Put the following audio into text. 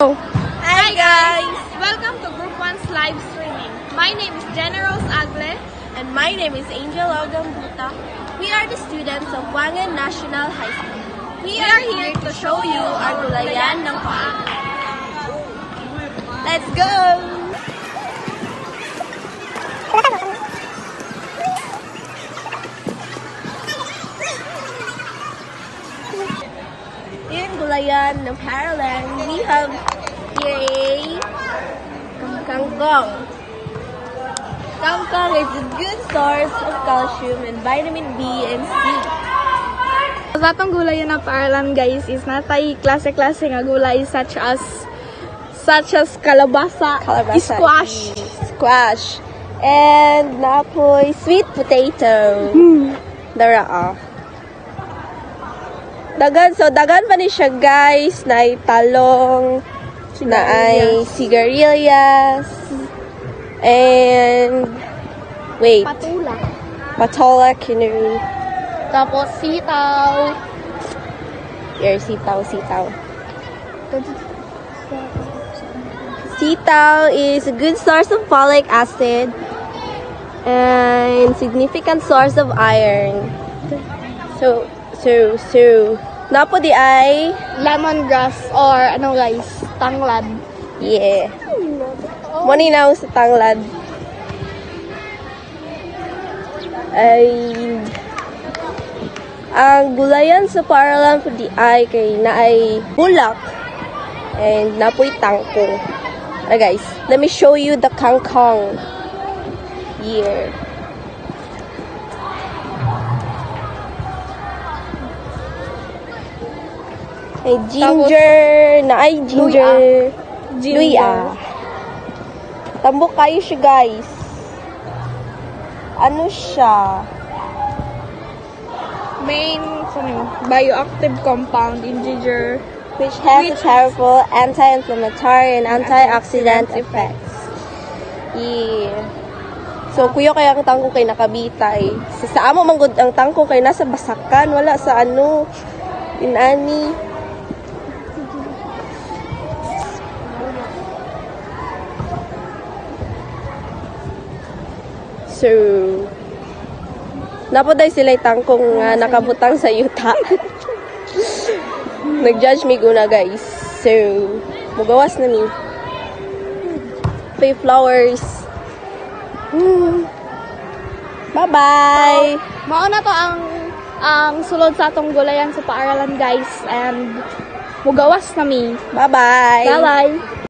Hi guys! Welcome to Group 1's live streaming. My name is Generals Agle. And my name is Angel Ogambuta. We are the students of Wangan National High School. We are here to show you our gulayan ng paa. Let's go! In gulayan ng Paralang, we have here a kangkong. Kangkong is a good source of calcium and vitamin B and C. Sa atong gulay na Paralang guys is natay klase-klase nga gulay such as kalabasa, squash, and napoy sweet potato. Dara dagan pa ni siya guys, na ay talong, na ay sigarilyas, and wait, patola kinuri. tapos sitaw. Here, sitaw. Sitaw is a good source of folic acid and significant source of iron. So, napo di ay Lemongrass or ano guys, tanglad. yeah. Moninaw sa tanglad. And ang gulayan sa Paralang po di ay kay na ay bulak and napoy tangkong. Guys, let me show you the kangkong here. Ay ginger, na ay ginger. Luya. Tambok kayo siya guys. Ano siya? Main bioactive compound in ginger, Which has a powerful anti-inflammatory and antioxidant effects. Yeah. So, kuya kaya ang tangko kay nakabitay. Sa amo manggod ang tangko kay nasa basakan, wala sa ano, inani. So, napoday sila'y tangkong nakabutang sa yuta. Nag-judge me guna guys. So, mugawas na ni. Pay flowers. Bye-bye! mao na to ang sulod sa atong gulayan sa Paralang guys, and mugawas na mi. Bye-bye! Bye-bye!